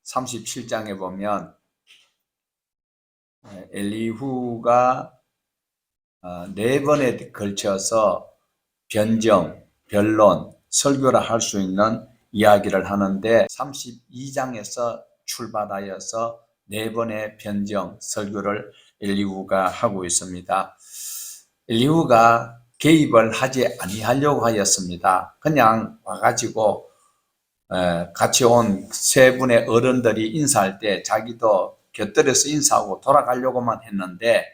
37장에 보면 엘리후가 4번에 걸쳐서 변정, 변론, 설교를 할 수 있는 이야기를 하는데 32장에서 출발하여서 4번의 변정, 설교를 엘리후가 하고 있습니다. 엘리후가 개입을 하지 아니하려고 하였습니다. 그냥 와가지고 같이 온 3분의 어른들이 인사할 때 자기도 곁들여서 인사하고 돌아가려고만 했는데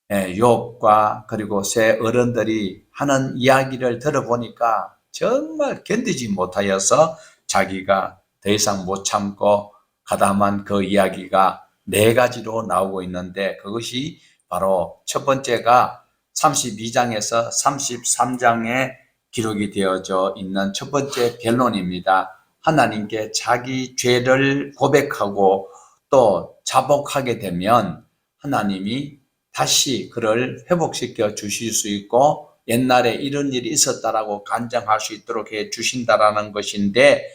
욥과 그리고 세 어른들이 하는 이야기를 들어보니까 정말 견디지 못하여서 자기가 더 이상 못 참고 가담한 그 이야기가 4가지로 나오고 있는데, 그것이 바로 첫 번째가 32장에서 33장에 기록이 되어져 있는 첫 번째 변론입니다. 하나님께 자기 죄를 고백하고 또 자복하게 되면 하나님이 다시 그를 회복시켜 주실 수 있고 옛날에 이런 일이 있었다라고 간증할 수 있도록 해 주신다라는 것인데,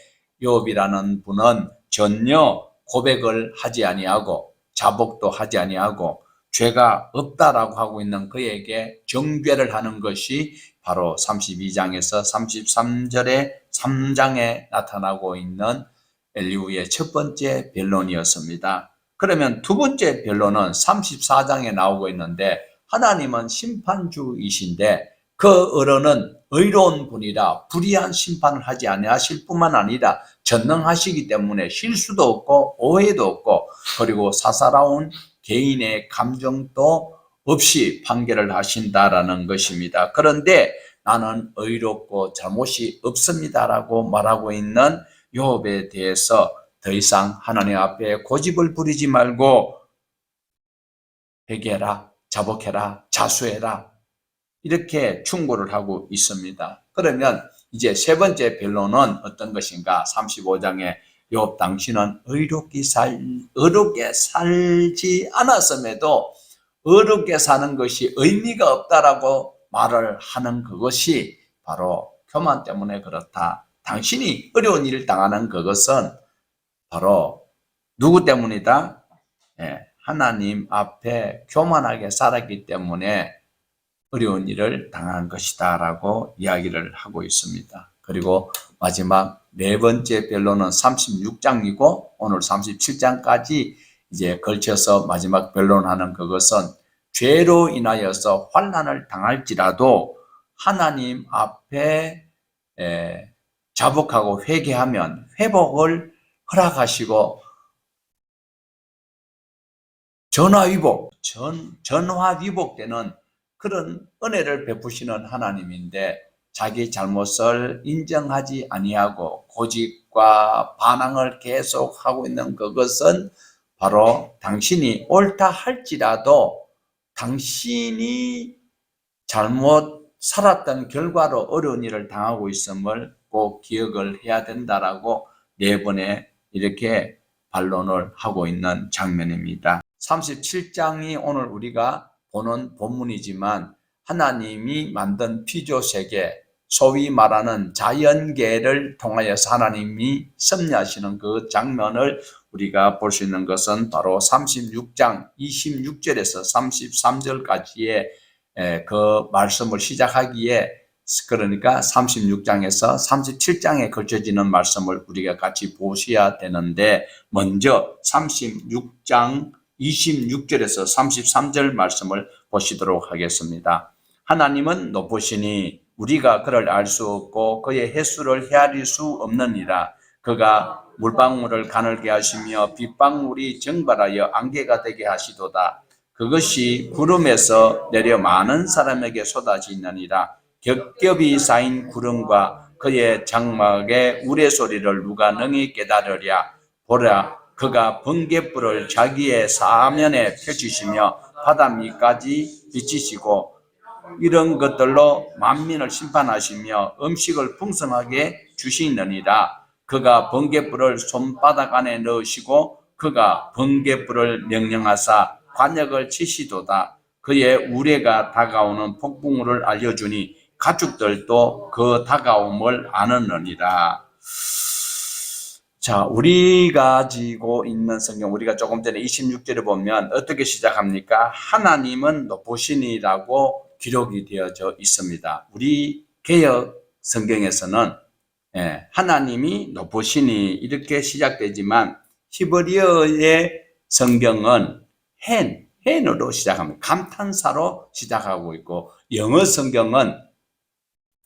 욥이라는 분은 전혀 고백을 하지 아니하고 자복도 하지 아니하고 죄가 없다라고 하고 있는 그에게 정죄를 하는 것이 바로 32장에서 33절의 3장에 나타나고 있는 엘리후의 첫 번째 변론이었습니다. 그러면 두 번째 변론은 34장에 나오고 있는데, 하나님은 심판주이신데 그 어른은 의로운 분이라 불의한 심판을 하지 아니하실 뿐만 아니라 전능하시기 때문에 실수도 없고 오해도 없고 그리고 사사로운 개인의 감정도 없이 판결을 하신다라는 것입니다. 그런데 나는 의롭고 잘못이 없습니다라고 말하고 있는 욥에 대해서 더 이상 하나님 앞에 고집을 부리지 말고 회개해라, 자복해라, 자수해라, 이렇게 충고를 하고 있습니다. 그러면 이제 세 번째 변론은 어떤 것인가? 35장에 욥 당신은 의롭게 살지 않았음에도 의롭게 사는 것이 의미가 없다라고 말을 하는 그것이 바로 교만 때문에 그렇다. 당신이 어려운 일을 당하는 그것은 바로 누구 때문이다? 하나님 앞에 교만하게 살았기 때문에 어려운 일을 당한 것이다 라고 이야기를 하고 있습니다. 그리고 마지막 4번째 변론은 36장이고 오늘 37장까지 이제 걸쳐서 마지막 변론하는 그것은 죄로 인하여서 환난을 당할지라도 하나님 앞에 자복하고 회개하면 회복을 허락하시고 전화위복되는 그런 은혜를 베푸시는 하나님인데, 자기 잘못을 인정하지 아니하고 고집과 반항을 계속하고 있는 그것은 바로 당신이 옳다 할지라도 당신이 잘못 살았던 결과로 어려운 일을 당하고 있음을 꼭 기억을 해야 된다라고 4번에 이렇게 반론을 하고 있는 장면입니다. 37장이 오늘 우리가 보는 본문이지만 하나님이 만든 피조세계, 소위 말하는 자연계를 통하여서 하나님이 섭리하시는 그 장면을 우리가 볼 수 있는 것은 바로 36장 26절에서 33절까지의 그 말씀을 시작하기에, 그러니까 36장에서 37장에 걸쳐지는 말씀을 우리가 같이 보셔야 되는데, 먼저 36장 26절에서 33절 말씀을 보시도록 하겠습니다. 하나님은 높으시니 우리가 그를 알 수 없고 그의 횟수를 헤아릴 수 없느니라. 그가 물방울을 가늘게 하시며 빗방울이 증발하여 안개가 되게 하시도다. 그것이 구름에서 내려 많은 사람에게 쏟아지느니라. 겹겹이 쌓인 구름과 그의 장막의 우레소리를 누가 능히 깨달으랴. 보라, 그가 번갯불을 자기의 사면에 펼치시며 바다 밑까지 비치시고 이런 것들로 만민을 심판하시며 음식을 풍성하게 주시느니라. 그가 번갯불을 손바닥 안에 넣으시고 그가 번갯불을 명령하사 관역을 치시도다. 그의 우레가 다가오는 폭풍우를 알려주니 가축들도 그 다가옴을 아느니라. 자, 우리가 가지고 있는 성경, 우리가 조금 전에 26절을 보면 어떻게 시작합니까? 하나님은 높으시니라고 기록이 되어져 있습니다. 우리 개역 성경에서는 하나님이 높으시니 이렇게 시작되지만 히브리어의 성경은 hen으로 시작합니다. 감탄사로 시작하고 있고, 영어 성경은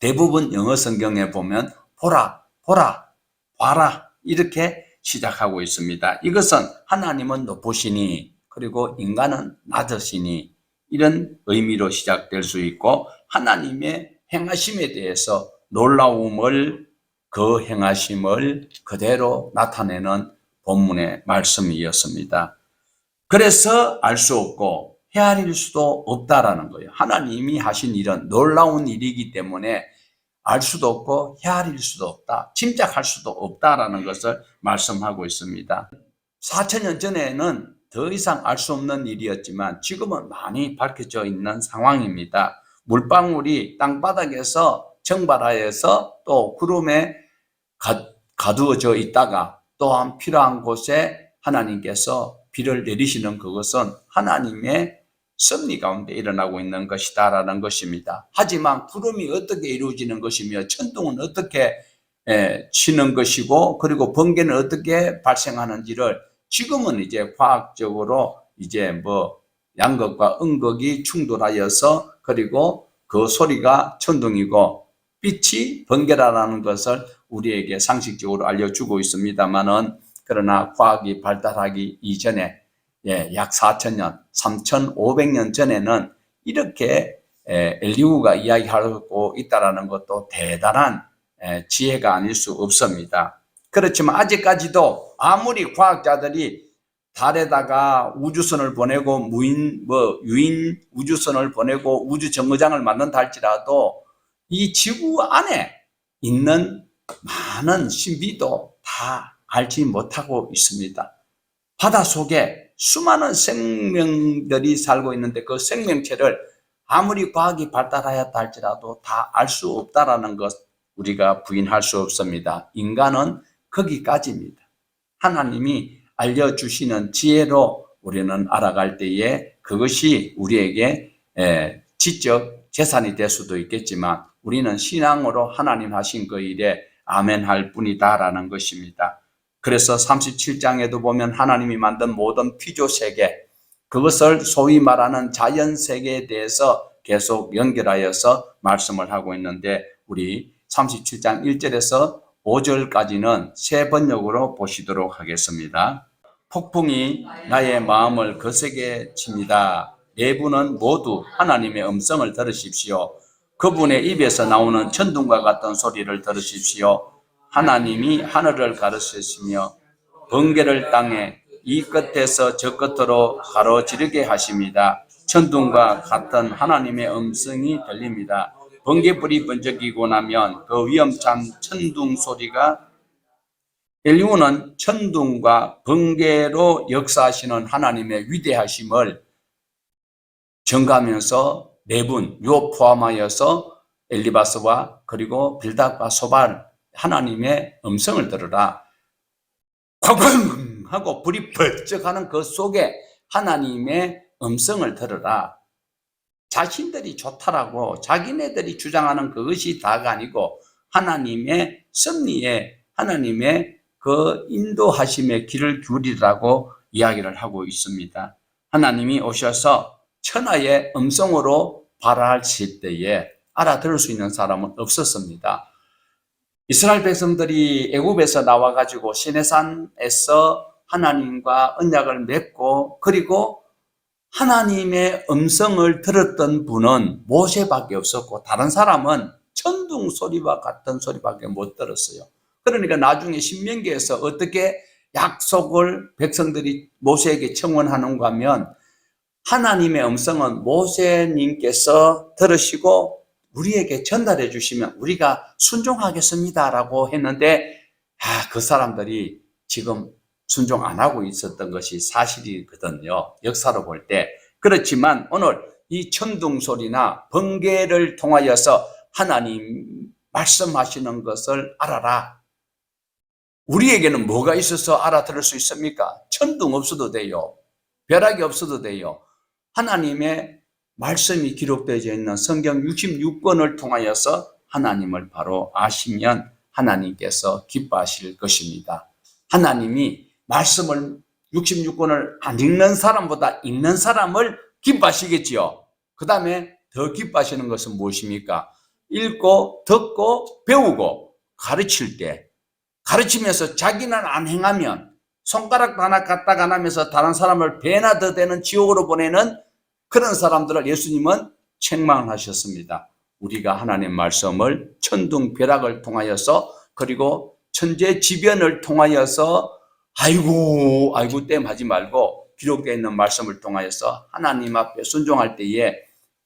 대부분 영어 성경에 보면 보라, 봐라 이렇게 시작하고 있습니다. 이것은 하나님은 높으시니 그리고 인간은 낮으시니 이런 의미로 시작될 수 있고, 하나님의 행하심에 대해서 놀라움을, 그 행하심을 그대로 나타내는 본문의 말씀이었습니다. 그래서 알 수 없고 헤아릴 수도 없다라는 거예요. 하나님이 하신 일은 놀라운 일이기 때문에 알 수도 없고 헤아릴 수도 없다, 짐작할 수도 없다라는 것을 말씀하고 있습니다. 4,000년 전에는 더 이상 알 수 없는 일이었지만 지금은 많이 밝혀져 있는 상황입니다. 물방울이 땅바닥에서 정발하여서 또 구름에 가두어져 있다가 또한 필요한 곳에 하나님께서 비를 내리시는 그것은 하나님의 섭리 가운데 일어나고 있는 것이다라는 것입니다. 하지만 구름이 어떻게 이루어지는 것이며 천둥은 어떻게 치는 것이고 그리고 번개는 어떻게 발생하는지를 지금은 이제 과학적으로 이제 뭐 양극과 음극이 충돌하여서 그리고 그 소리가 천둥이고 빛이 번개라는 것을 우리에게 상식적으로 알려주고 있습니다만은, 그러나 과학이 발달하기 이전에 약 4,000년, 3,500년 전에는 이렇게 엘리후가 이야기하고 있다는 것도 대단한 지혜가 아닐 수 없습니다. 그렇지만 아직까지도 아무리 과학자들이 달에다가 우주선을 보내고 유인 우주선을 보내고 우주 정거장을 만든다 할지라도 이 지구 안에 있는 많은 신비도 다 알지 못하고 있습니다. 바다 속에 수많은 생명들이 살고 있는데 그 생명체를 아무리 과학이 발달하였다 할지라도 다 알 수 없다라는 것 우리가 부인할 수 없습니다. 인간은 거기까지입니다. 하나님이 알려주시는 지혜로 우리는 알아갈 때에 그것이 우리에게 지적 재산이 될 수도 있겠지만 우리는 신앙으로 하나님 하신 그 일에 아멘할 뿐이다라는 것입니다. 그래서 37장에도 보면 하나님이 만든 모든 피조세계, 그것을 소위 말하는 자연세계에 대해서 계속 연결하여서 말씀을 하고 있는데, 우리 37장 1절에서 5절까지는 세 번역으로 보시도록 하겠습니다. 폭풍이 나의 마음을 거세게 칩니다. 내부는 모두 하나님의 음성을 들으십시오. 그분의 입에서 나오는 천둥과 같은 소리를 들으십시오. 하나님이 하늘을 가르치시며 번개를 땅에 이 끝에서 저 끝으로 가로지르게 하십니다. 천둥과 같은 하나님의 음성이 들립니다. 번개불이 번쩍이고 나면 그 위험찬 천둥 소리가, 엘리후는 천둥과 번개로 역사하시는 하나님의 위대하심을 전가하면서 네 분, 요 포함하여서 엘리바스와 그리고 빌닷과 소발, 하나님의 음성을 들으라. 쾅쾅 하고 불이 번쩍하는 그 속에 하나님의 음성을 들으라. 자신들이 좋다라고 자기네들이 주장하는 그것이 다가 아니고 하나님의 섭리에, 하나님의 그 인도하심의 길을 기울이라고 이야기를 하고 있습니다. 하나님이 오셔서 천하의 음성으로 발하실 때에 알아들을 수 있는 사람은 없었습니다. 이스라엘 백성들이 애굽에서 나와가지고 시내산에서 하나님과 언약을 맺고 그리고 하나님의 음성을 들었던 분은 모세밖에 없었고 다른 사람은 천둥 소리와 같은 소리밖에 못 들었어요. 그러니까 나중에 신명기에서 어떻게 약속을 백성들이 모세에게 청원하는가 하면, 하나님의 음성은 모세님께서 들으시고 우리에게 전달해 주시면 우리가 순종하겠습니다라고 했는데, 그 사람들이 지금 순종 안 하고 있었던 것이 사실이거든요. 역사로 볼 때. 그렇지만 오늘 이 천둥 소리나 번개를 통하여서 하나님 말씀하시는 것을 알아라. 우리에게는 뭐가 있어서 알아들을 수 있습니까? 천둥 없어도 돼요. 벼락이 없어도 돼요. 하나님의 말씀이 기록되어 있는 성경 66권을 통하여서 하나님을 바로 아시면 하나님께서 기뻐하실 것입니다. 하나님이 말씀을 66권을 안 읽는 사람보다 읽는 사람을 기뻐하시겠지요. 그 다음에 더 기뻐하시는 것은 무엇입니까? 읽고 듣고 배우고 가르칠 때, 가르치면서 자기는 안 행하면 손가락 하나 까딱 안 하면서 다른 사람을 배나 더 되는 지옥으로 보내는 그런 사람들을 예수님은 책망을 하셨습니다. 우리가 하나님 말씀을 천둥 벼락을 통하여서 그리고 천재지변을 통하여서 아이고 땜하지 말고 기록되어 있는 말씀을 통하여서 하나님 앞에 순종할 때에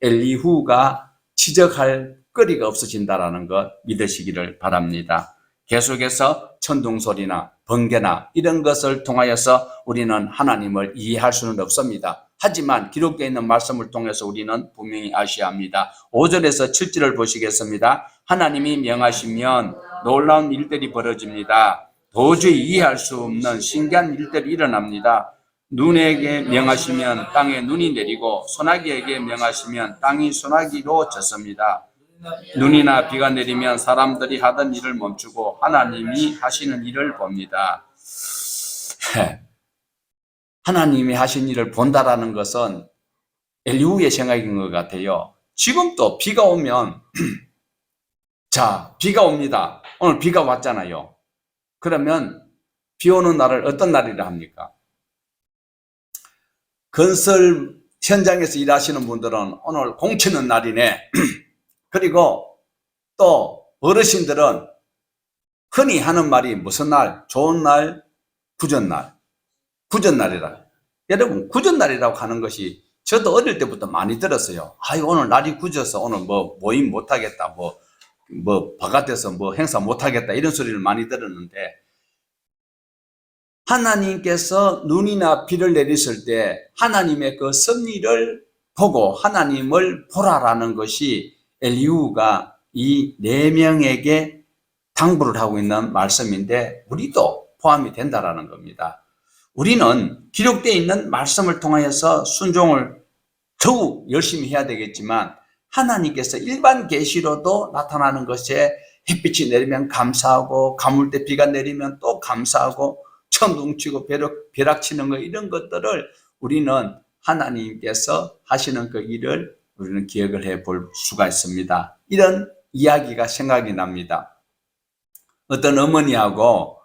엘리후가 지적할 거리가 없어진다는 것 믿으시기를 바랍니다. 계속해서 천둥소리나 번개나 이런 것을 통하여서 우리는 하나님을 이해할 수는 없습니다. 하지만 기록되어 있는 말씀을 통해서 우리는 분명히 아셔야 합니다. 5절에서 7절을 보시겠습니다. 하나님이 명하시면 놀라운 일들이 벌어집니다. 도저히 이해할 수 없는 신기한 일들이 일어납니다. 눈에게 명하시면 땅에 눈이 내리고 소나기에게 명하시면 땅이 소나기로 젖습니다. 눈이나 비가 내리면 사람들이 하던 일을 멈추고 하나님이 하시는 일을 봅니다. 하나님이 하신 일을 본다라는 것은 엘리후의 생각인 것 같아요. 지금도 비가 오면 자, 비가 옵니다. 오늘 비가 왔잖아요. 그러면 비 오는 날을 어떤 날이라 합니까? 건설 현장에서 일하시는 분들은 오늘 공 치는 날이네. 그리고 또 어르신들은 흔히 하는 말이 무슨 날? 좋은 날, 구전날. 구전날이라. 여러분, 구전날이라고 하는 것이 저도 어릴 때부터 많이 들었어요. 아유, 오늘 날이 굳어서 오늘 뭐 모임 못하겠다. 뭐 바깥에서 뭐 행사 못하겠다. 이런 소리를 많이 들었는데 하나님께서 눈이나 비를 내리실 때 하나님의 그 섭리를 보고 하나님을 보라라는 것이 엘리후가 이 4명에게 당부를 하고 있는 말씀인데 우리도 포함이 된다라는 겁니다. 우리는 기록되어 있는 말씀을 통하여서 순종을 더욱 열심히 해야 되겠지만 하나님께서 일반 계시로도 나타나는 것에 햇빛이 내리면 감사하고 가물 때 비가 내리면 또 감사하고 천둥 치고 벼락 치는 거 이런 것들을 우리는 하나님께서 하시는 그 일을 우리는 기억을 해 볼 수가 있습니다. 이런 이야기가 생각이 납니다. 어떤 어머니하고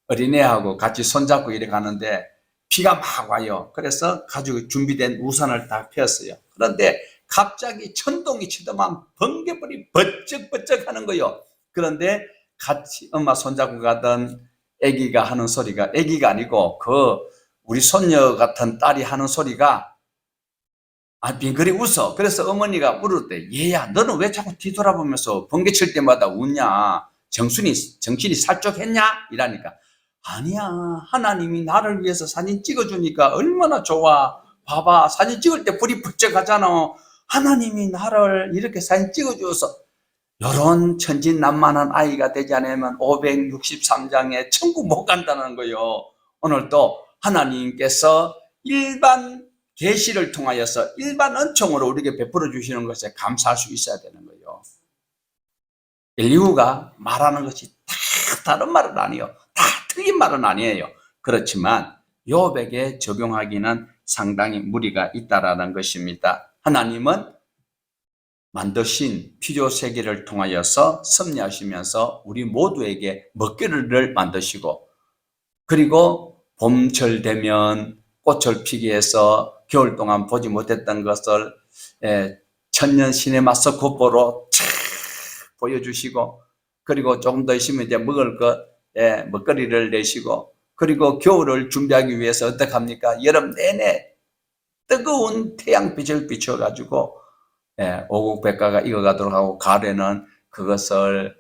어린애하고 같이 손잡고 이렇게 가는데 비가 막 와요. 그래서 가지고 준비된 우산을 다 폈어요. 그런데 갑자기 천둥이 치더만 번개불이 번쩍번쩍 하는 거예요. 그런데 같이 엄마 손잡고 가던 아기가 하는 소리가 아기가 아니고 우리 손녀 같은 딸이 하는 소리가 빙그리 웃어. 그래서 어머니가 물었대. 얘야, 너는 왜 자꾸 뒤돌아보면서 번개 칠 때마다 웃냐? 정신이 살쪄했냐? 이라니까. 아니야, 하나님이 나를 위해서 사진 찍어주니까 얼마나 좋아. 봐봐, 사진 찍을 때 불이 번쩍하잖아. 하나님이 나를 이렇게 사진 찍어줘서 이런 천진난만한 아이가 되지 않으면 563장에 천국 못 간다는 거예요. 오늘도 하나님께서 일반 계시를 통하여서 일반 은총으로 우리에게 베풀어 주시는 것에 감사할 수 있어야 되는 거예요. 엘리후가 말하는 것이 다 다른 말은 아니에요. 다 틀린 말은 아니에요. 그렇지만 욥에게 적용하기는 상당히 무리가 있다라는 것입니다. 하나님은 만드신 피조 세계를 통하여서 섭리하시면서 우리 모두에게 먹거리를 만드시고 그리고 봄철 되면 꽃을 피게 해서 겨울 동안 보지 못했던 것을 천년 시네마스코프로 촥 보여주시고 그리고 조금 더 있으면 이제 먹거리를 내시고 그리고 겨울을 준비하기 위해서 어떻게 합니까? 여름 내내 뜨거운 태양빛을 비춰가지고 오곡백과가 익어가도록 하고 가을에는 그것을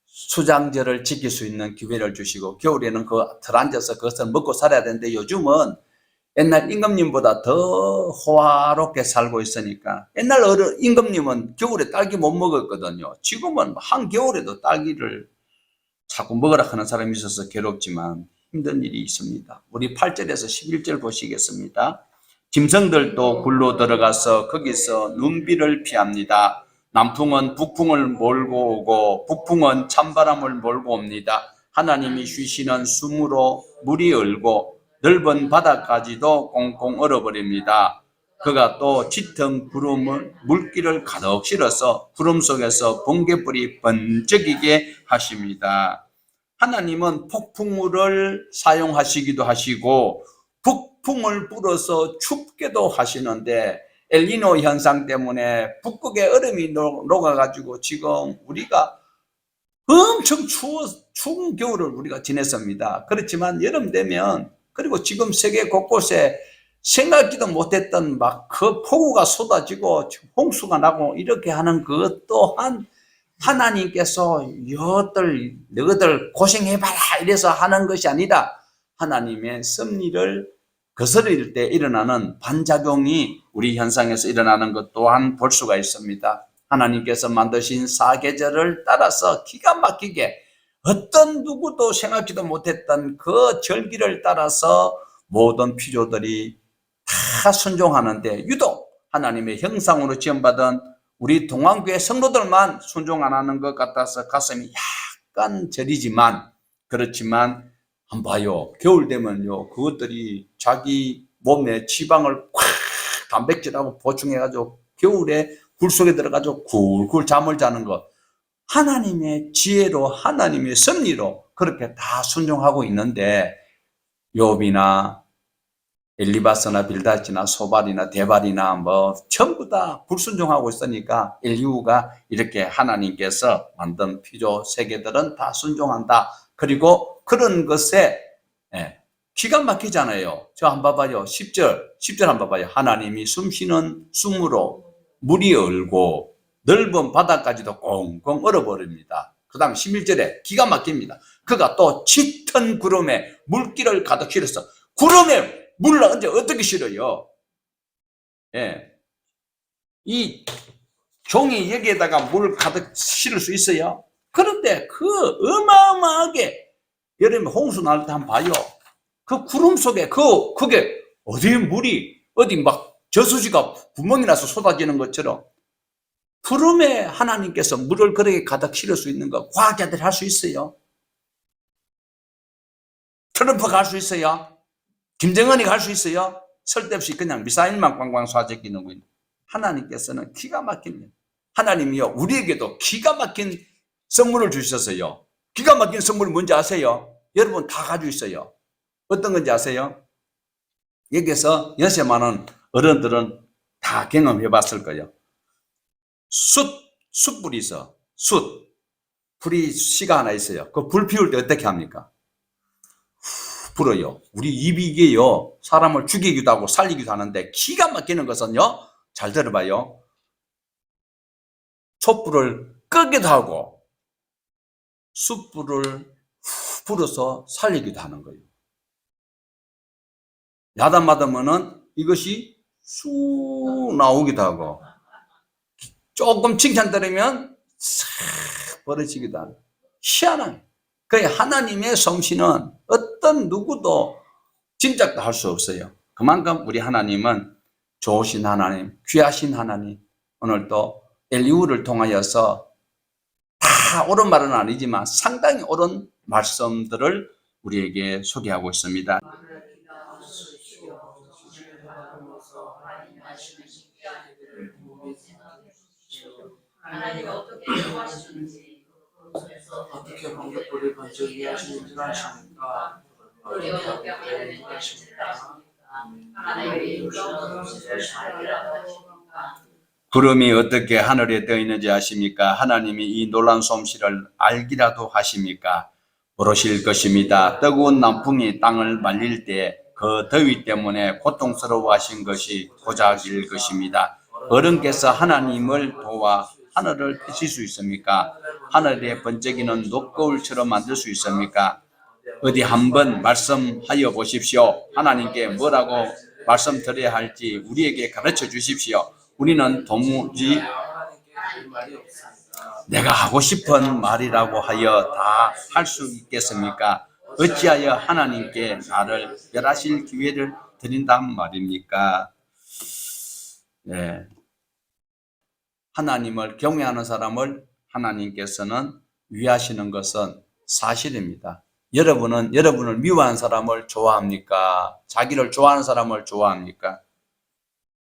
수장절을 지킬 수 있는 기회를 주시고 겨울에는 그 틀 앉아서 그것을 먹고 살아야 되는데 요즘은 옛날 임금님보다 더 호화롭게 살고 있으니까 옛날 임금님은 겨울에 딸기 못 먹었거든요. 지금은 한겨울에도 딸기를 자꾸 먹으라 하는 사람이 있어서 괴롭지만 힘든 일이 있습니다. 우리 8절에서 11절 보시겠습니다. 짐승들도 굴로 들어가서 거기서 눈비를 피합니다. 남풍은 북풍을 몰고 오고 북풍은 찬바람을 몰고 옵니다. 하나님이 쉬시는 숨으로 물이 얼고 넓은 바다까지도 꽁꽁 얼어버립니다. 그가 또 짙은 구름을 물기를 가득 실어서 구름 속에서 번개불이 번쩍이게 하십니다. 하나님은 폭풍우를 사용하시기도 하시고 북풍을 불어서 춥게도 하시는데 엘니노 현상 때문에 북극의 얼음이 녹아가지고 지금 우리가 엄청 추운 겨울을 우리가 지냈습니다. 그렇지만 여름 되면, 그리고 지금 세계 곳곳에 생각지도 못했던 막 그 폭우가 쏟아지고 홍수가 나고 이렇게 하는 것 또한 하나님께서 너희들 고생해봐라 이래서 하는 것이 아니라 하나님의 섭리를 거스릴 때 일어나는 반작용이 우리 현상에서 일어나는 것 또한 볼 수가 있습니다. 하나님께서 만드신 사계절을 따라서 기가 막히게 어떤 누구도 생각지도 못했던 그 절기를 따라서 모든 피조들이 다 순종하는데 유독 하나님의 형상으로 지음받은 우리 동안교회 성도들만 순종 안 하는 것 같아서 가슴이 약간 저리지만, 그렇지만 한번 봐요. 겨울 되면요, 그것들이 자기 몸에 지방을 콱 단백질하고 보충해가지고 겨울에 굴 속에 들어가지고 굴굴 잠을 자는 것, 하나님의 지혜로 하나님의 섭리로 그렇게 다 순종하고 있는데, 욥이나 엘리바스나 빌닷이나 소발이나 데발이나 뭐 전부 다 불순종하고 있으니까 인류가 이렇게 하나님께서 만든 피조 세계들은 다 순종한다. 그리고 그런 것에 기가 막히잖아요. 저 한번 봐봐요. 10절 한번 봐봐요. 하나님이 숨쉬는 숨으로 물이 얼고 넓은 바다까지도 꽁꽁 얼어버립니다. 그 다음 11절에 기가 막힙니다. 그가 또 짙은 구름에 물기를 가득 실어서, 구름에 물을 언제 어떻게 실어요? 예. 이 종이 여기에다가 물 가득 실을 수 있어요? 그런데 그 어마어마하게 여름에 홍수 날 때 한번 봐요. 그 구름 속에 그게 어디 물이 어디 막 저수지가 구멍이 나서 쏟아지는 것처럼 구름에 하나님께서 물을 그렇게 가득 실을 수 있는 거 과학자들이 할 수 있어요? 트럼프가 할 수 있어요? 김정은이가 할 수 있어요? 쓸데없이 그냥 미사일만 꽝꽝 쏴제끼는 거예요. 하나님께서는 기가 막힙니다. 하나님이요, 우리에게도 기가 막힌 선물을 주셨어요. 기가 막힌 선물이 뭔지 아세요? 여러분 다 가지고 있어요. 어떤 건지 아세요? 여기서 연세 많은 어른들은 다 경험해 봤을 거예요. 숯불이 있어. 불이 씨가 하나 있어요. 그 불 피울 때 어떻게 합니까? 불어요. 우리 입이 이게요, 사람을 죽이기도 하고 살리기도 하는데 기가 막히는 것은요, 잘 들어봐요. 촛불을 끄기도 하고 숯불을 불어서 살리기도 하는 거예요. 야단 맞으면은 이것이 쑥 나오기도 하고, 조금 칭찬 들으면 싹 버려지기도 하고, 희한한. 그 하나님의 솜씨는 어떤 누구도 짐작도 할 수 없어요. 그만큼 우리 하나님은 좋으신 하나님, 귀하신 하나님, 오늘도 엘리후를 통하여서 다 옳은 말은 아니지만 상당히 옳은 말씀들을 우리에게 소개하고 있습니다. 하나님이 어떻게 행하시는지, 어떻게 번개불이 번쩍이 하시는지 아십니까? 우리 어떻게 하나님이 하십니까? 하나님이 놀라운 솜씨를 알리라고 하십니까? 구름이 어떻게 하늘에 떠 있는지 아십니까? 하나님이 이 놀라운 솜씨를 알기라도 하십니까? 모르실 것입니다. 뜨거운 남풍이 땅을 말릴 때 그 더위 때문에 고통스러워하신 것이 고작일 것입니다. 어른께서 하나님을 도와 하늘을 펴실 수 있습니까? 하늘에 번쩍이는 녹거울처럼 만들 수 있습니까? 어디 한번 말씀하여 보십시오. 하나님께 뭐라고 말씀드려야 할지 우리에게 가르쳐 주십시오. 우리는 도무지 내가 하고 싶은 말이라고 하여 다 할 수 있겠습니까? 어찌하여 하나님께 나를 멸하실 기회를 드린단 말입니까? 네. 하나님을 경외하는 사람을 하나님께서는 위하시는 것은 사실입니다. 여러분은 여러분을 미워하는 사람을 좋아합니까? 자기를 좋아하는 사람을 좋아합니까?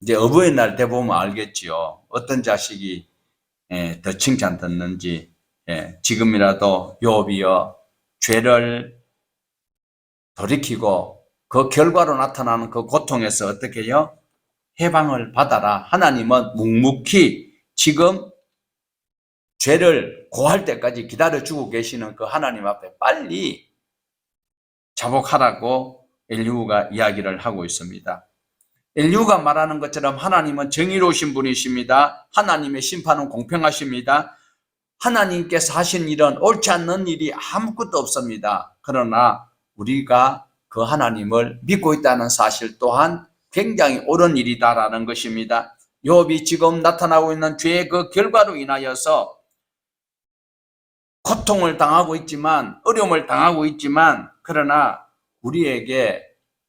이제 어버이날 때 보면 알겠지요. 어떤 자식이 더 칭찬 듣는지. 지금이라도 욥이여 죄를 돌이키고 그 결과로 나타나는 그 고통에서 어떻게 해요? 해방을 받아라. 하나님은 묵묵히 지금 죄를 고할 때까지 기다려주고 계시는 그 하나님 앞에 빨리 자복하라고 엘리후가 이야기를 하고 있습니다. 엘리후가 말하는 것처럼 하나님은 정의로우신 분이십니다. 하나님의 심판은 공평하십니다. 하나님께서 하신 일은 옳지 않는 일이 아무것도 없습니다. 그러나 우리가 그 하나님을 믿고 있다는 사실 또한 굉장히 옳은 일이다라는 것입니다. 욥이 지금 나타나고 있는 죄의 그 결과로 인하여서 고통을 당하고 있지만, 어려움을 당하고 있지만, 그러나 우리에게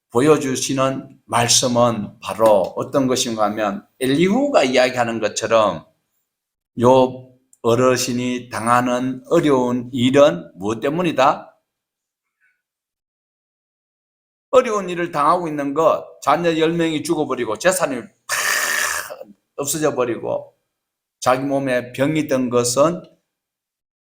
보여주시는 말씀은 바로 어떤 것인가 하면 엘리후가 이야기하는 것처럼 욥 어르신이 당하는 어려운 일은 무엇 때문이다? 어려운 일을 당하고 있는 것, 자녀 10명이 죽어버리고 재산이 다 없어져 버리고 자기 몸에 병이 든 것은,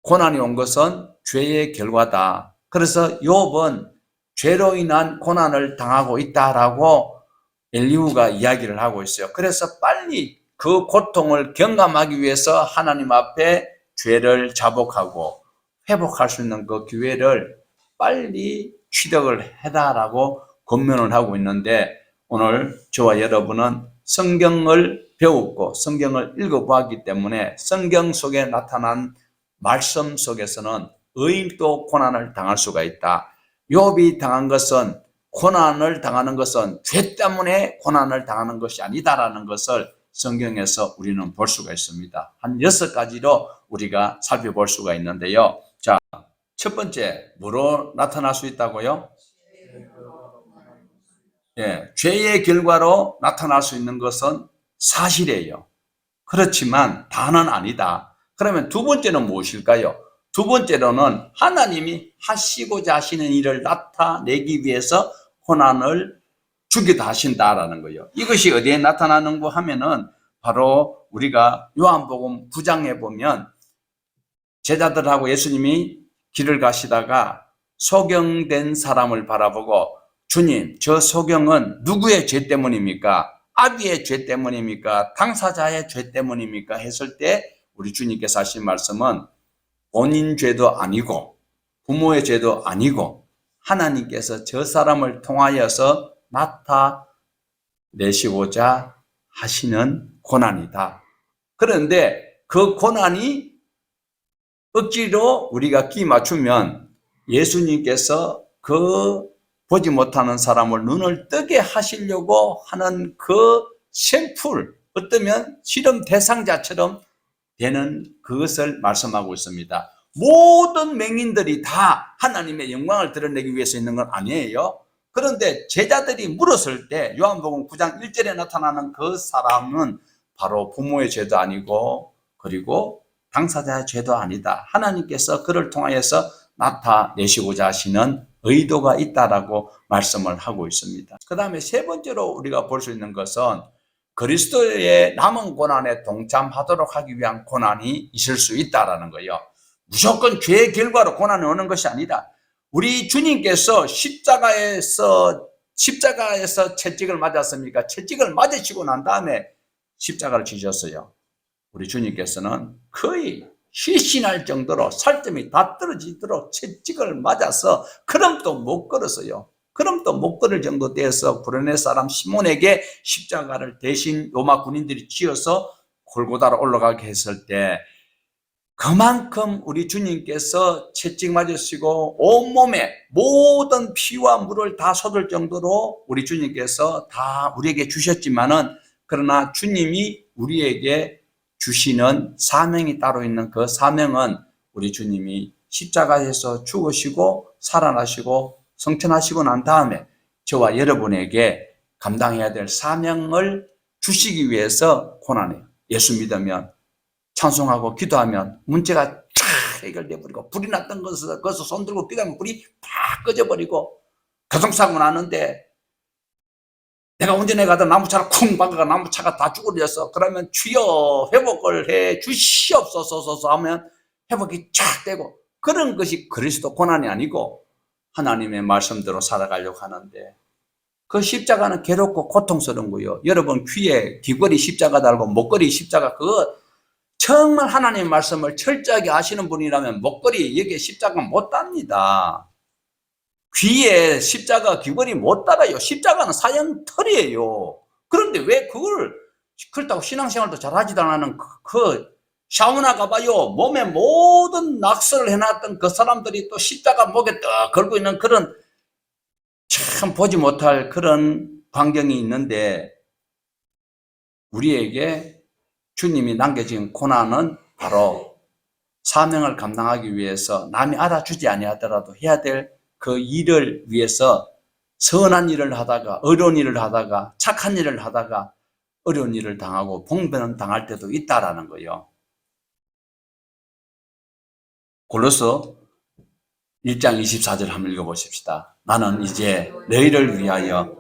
고난이 온 것은 죄의 결과다. 그래서 욥은 죄로 인한 고난을 당하고 있다라고 엘리후가 이야기를 하고 있어요. 그래서 빨리 그 고통을 경감하기 위해서 하나님 앞에 죄를 자복하고 회복할 수 있는 그 기회를 빨리 취득을 해라라고 권면을 하고 있는데, 오늘 저와 여러분은 성경을 배웠고 성경을 읽어보았기 때문에 성경 속에 나타난 말씀 속에서는 의인도 고난을 당할 수가 있다. 욥이 당한 것은, 고난을 당하는 것은 죄 때문에 고난을 당하는 것이 아니다라는 것을 성경에서 우리는 볼 수가 있습니다. 한 6가지로 우리가 살펴볼 수가 있는데요. 자, 첫 번째, 뭐로 나타날 수 있다고요? 죄의 결과로 나타날 수 있는 것은 사실이에요. 그렇지만 다는 아니다. 그러면 두 번째는 무엇일까요? 두 번째로는 하나님이 하시고자 하시는 일을 나타내기 위해서 고난을 주기도 하신다라는 거예요. 이것이 어디에 나타나는가 하면은 바로 우리가 요한복음 9장에 보면 제자들하고 예수님이 길을 가시다가 소경된 사람을 바라보고, 주님, 저 소경은 누구의 죄 때문입니까? 아비의 죄 때문입니까? 당사자의 죄 때문입니까? 했을 때 우리 주님께서 하신 말씀은 본인 죄도 아니고 부모의 죄도 아니고 하나님께서 저 사람을 통하여서 나타내시고자 하시는 고난이다. 그런데 그 고난이 억지로 우리가 끼 맞추면 예수님께서 그 보지 못하는 사람을 눈을 뜨게 하시려고 하는 그 샘플, 어쩌면 실험 대상자처럼 되는 그것을 말씀하고 있습니다. 모든 맹인들이 다 하나님의 영광을 드러내기 위해서 있는 건 아니에요. 그런데 제자들이 물었을 때 요한복음 9장 1절에 나타나는 그 사람은 바로 부모의 죄도 아니고 그리고 당사자의 죄도 아니다. 하나님께서 그를 통하여서 나타내시고자 하시는 의도가 있다라고 말씀을 하고 있습니다. 그 다음에 세 번째로 우리가 볼 수 있는 것은 그리스도의 남은 고난에 동참하도록 하기 위한 고난이 있을 수 있다라는 거예요. 무조건 죄의 결과로 고난이 오는 것이 아니다. 우리 주님께서 십자가에서 채찍을 맞았습니까? 채찍을 맞으시고 난 다음에 십자가를 지셨어요. 우리 주님께서는 거의 희신할 정도로 살점이 다 떨어지도록 채찍을 맞아서 걸음도 못 걸었어요. 걸음도 못 걸을 정도 되어서 구레네 사람 시몬에게 십자가를 대신 로마 군인들이 쥐어서 골고다로 올라가게 했을 때 그만큼 우리 주님께서 채찍 맞으시고 온몸에 모든 피와 물을 다 쏟을 정도로 우리 주님께서 다 우리에게 주셨지만은, 그러나 주님이 우리에게 주시는 사명이 따로 있는 그 사명은 우리 주님이 십자가에서 죽으시고 살아나시고 성천하시고 난 다음에 저와 여러분에게 감당해야 될 사명을 주시기 위해서 고난해요. 예수 믿으면 찬송하고 기도하면 문제가 쫙 해결돼 버리고, 불이 났던 것을 거기서 손 들고 기도하면 불이 팍 꺼져버리고, 교통사고 나는데 내가 운전해 가던 나무차를 쿵 박아가 나무차가 다 죽어버렸어. 그러면 주여 회복을 해 주시옵소서 하면 회복이 쫙 되고, 그런 것이 그리스도 고난이 아니고 하나님의 말씀대로 살아가려고 하는데, 그 십자가는 괴롭고 고통스러운 거예요. 여러분 귀에 귀걸이 십자가 달고 목걸이 십자가, 그거 정말 하나님의 말씀을 철저하게 아시는 분이라면 목걸이 여기에 십자가 못 답니다. 귀에 십자가 귀걸이 못 달아요. 십자가는 사형털이에요. 그런데 왜 그렇다고 신앙생활도 잘하지도 않는 그 샤우나 가봐요. 몸에 모든 낙서를 해놨던 그 사람들이 또 십자가 목에 떡 걸고 있는 그런, 참 보지 못할 그런 광경이 있는데, 우리에게 주님이 남겨진 고난은 바로 사명을 감당하기 위해서 남이 알아주지 아니하더라도 해야 될 그 일을 위해서 선한 일을 하다가, 어려운 일을 하다가, 착한 일을 하다가 어려운 일을 당하고 봉변을 당할 때도 있다라는 거예요. 골로새 1장 24절 한번 읽어보십시다. 나는 이제 너희를 위하여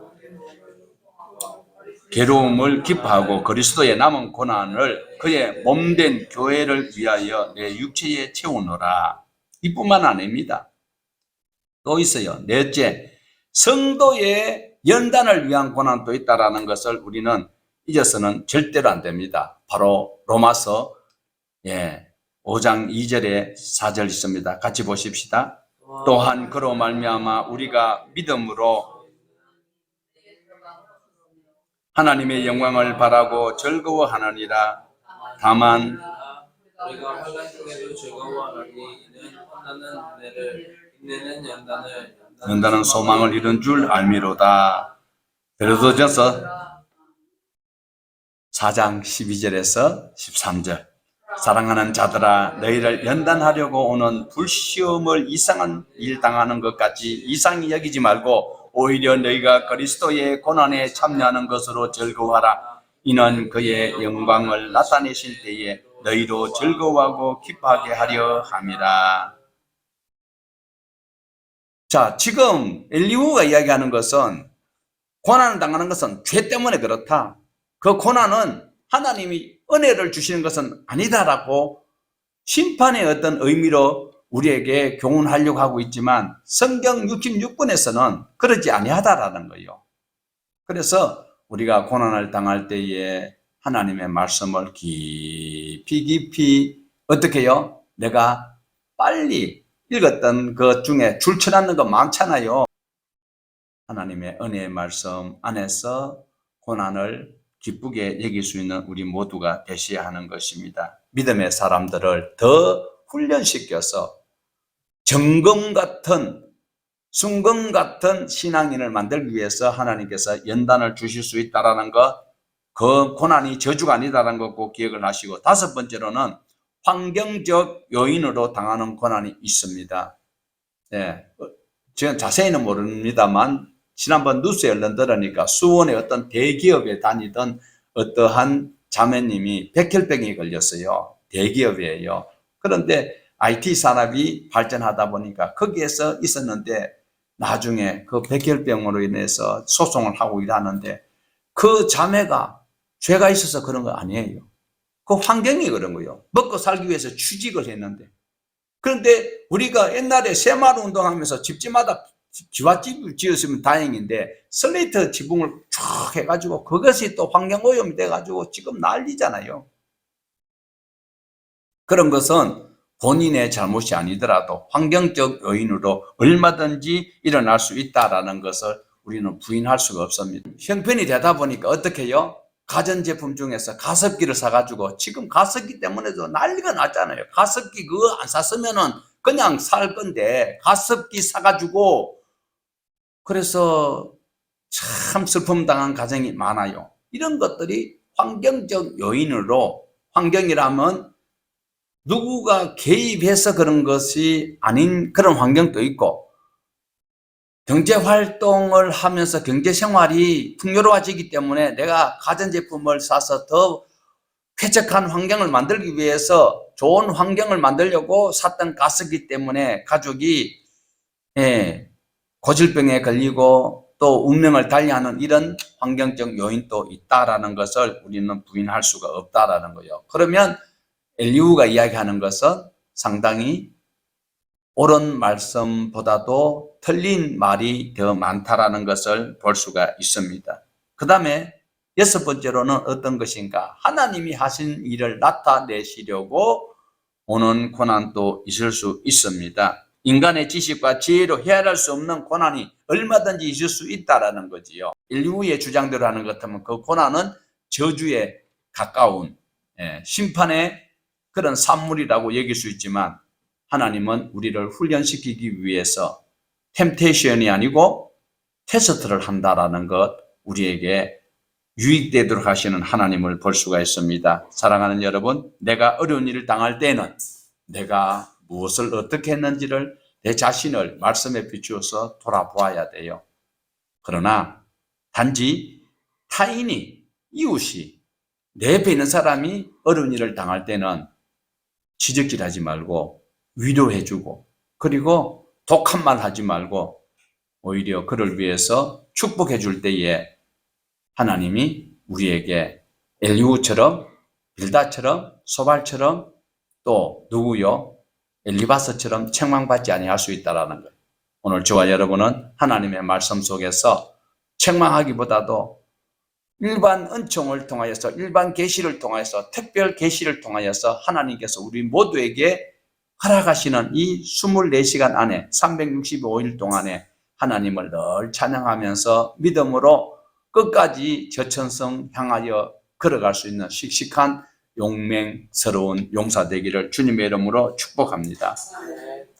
괴로움을 기뻐하고 그리스도의 남은 고난을 그의 몸된 교회를 위하여 내 육체에 채우노라. 이뿐만 아닙니다. 또 있어요. 넷째, 성도의 연단을 위한 고난도 있다라는 것을 우리는 잊어서는 절대로 안 됩니다. 바로 로마서 5장 2절에 4절 있습니다. 같이 보십시다. 또한 그로 말미암아 우리가 믿음으로 하나님의 영광을 바라고 즐거워하느니라. 다만 우리가 환난 중에도 즐거워하노니 이는 환난은 은혜를, 인내는 연단은 소망을 이룬 줄 알미로다. 베드로전서 4장 12절에서 13절. 사랑하는 자들아, 너희를 연단하려고 오는 불시험을 이상한 일 당하는 것 같이 이상히 여기지 말고 오히려 너희가 그리스도의 고난에 참여하는 것으로 즐거워하라. 이는 그의 영광을 나타내실 때에 너희로 즐거워하고 기뻐하게 하려 함이라. 자, 지금 엘리후가 이야기하는 것은, 고난을 당하는 것은 죄 때문에 그렇다. 그 고난은 하나님이 은혜를 주시는 것은 아니다라고 심판의 어떤 의미로 우리에게 교훈하려고 하고 있지만, 성경 66권에서는 그러지 아니하다라는 거예요. 그래서 우리가 고난을 당할 때에 하나님의 말씀을 깊이 어떻게 해요? 내가 빨리 읽었던 것 중에 줄쳐놨는 거 많잖아요. 하나님의 은혜의 말씀 안에서 고난을 기쁘게 여길 수 있는 우리 모두가 되셔야 하는 것입니다. 믿음의 사람들을 더 훈련시켜서 정금 같은, 순금 같은 신앙인을 만들기 위해서 하나님께서 연단을 주실 수 있다는 것, 그 고난이 저주가 아니다라는 것 꼭 기억을 하시고, 다섯 번째로는 환경적 요인으로 당하는 고난이 있습니다. 저는 자세히는 모릅니다만 지난번 뉴스에 얼른 들으니까 수원의 어떤 대기업에 다니던 어떠한 자매님이 백혈병에 걸렸어요. 대기업이에요. 그런데 IT 산업이 발전하다 보니까 거기에서 있었는데, 나중에 그 백혈병으로 인해서 소송을 하고 일하는데, 그 자매가 죄가 있어서 그런 거 아니에요. 그 환경이 그런 거예요. 먹고 살기 위해서 취직을 했는데. 그런데 우리가 옛날에 새마을 운동하면서 집집마다 지화집을 지었으면 다행인데, 슬레이트 지붕을 쭉 해가지고 그것이 또 환경오염이 돼가지고 지금 난리잖아요. 그런 것은 본인의 잘못이 아니더라도 환경적 요인으로 얼마든지 일어날 수 있다는 것을 우리는 부인할 수가 없습니다. 형편이 되다 보니까 어떻게 해요? 가전제품 중에서 가습기를 사가지고, 지금 가습기 때문에도 난리가 났잖아요. 가습기 그거 안 샀으면은 그냥 살 건데, 가습기 사가지고, 그래서 참 슬픔 당한 가정이 많아요. 이런 것들이 환경적 요인으로 환경이라면 누구가 개입해서 그런 것이 아닌 그런 환경도 있고, 경제 활동을 하면서 경제 생활이 풍요로워지기 때문에 내가 가전제품을 사서 더 쾌적한 환경을 만들기 위해서 좋은 환경을 만들려고 샀던 가스기 때문에 가족이 고질병에 걸리고 또 운명을 달리하는 이런 환경적 요인도 있다라는 것을 우리는 부인할 수가 없다라는 거예요. 그러면 엘리후가 이야기하는 것은 상당히 옳은 말씀보다도 틀린 말이 더 많다라는 것을 볼 수가 있습니다. 그 다음에 6번째로는 어떤 것인가? 하나님이 하신 일을 나타내시려고 오는 고난도 있을 수 있습니다. 인간의 지식과 지혜로 헤아릴 수 없는 고난이 얼마든지 있을 수 있다라는 거지요. 인류의 주장대로 하는 것 같으면 그 고난은 저주에 가까운 심판의 그런 산물이라고 여길 수 있지만, 하나님은 우리를 훈련시키기 위해서 템테이션이 아니고 테스트를 한다라는 것, 우리에게 유익되도록 하시는 하나님을 볼 수가 있습니다. 사랑하는 여러분, 내가 어려운 일을 당할 때는 내가 무엇을 어떻게 했는지를 내 자신을 말씀에 비추어서 돌아보아야 돼요. 그러나 단지 타인이, 이웃이, 내 옆에 있는 사람이 어려운 일을 당할 때는 지적질하지 말고 위로해주고, 그리고 독한 말 하지 말고 오히려 그를 위해서 축복해 줄 때에 하나님이 우리에게 엘리후처럼, 빌닷처럼, 소발처럼, 또 누구요? 엘리바스처럼 책망받지 아니할 수 있다는 거예요. 오늘 저와 여러분은 하나님의 말씀 속에서 책망하기보다도 일반 은총을 통하여서, 일반 계시를 통하여서, 특별 계시를 통하여서 하나님께서 우리 모두에게 허락하시는 이 24시간 안에 365일 동안에 하나님을 늘 찬양하면서 믿음으로 끝까지 저천성 향하여 걸어갈 수 있는 씩씩한 용맹스러운 용사 되기를 주님의 이름으로 축복합니다.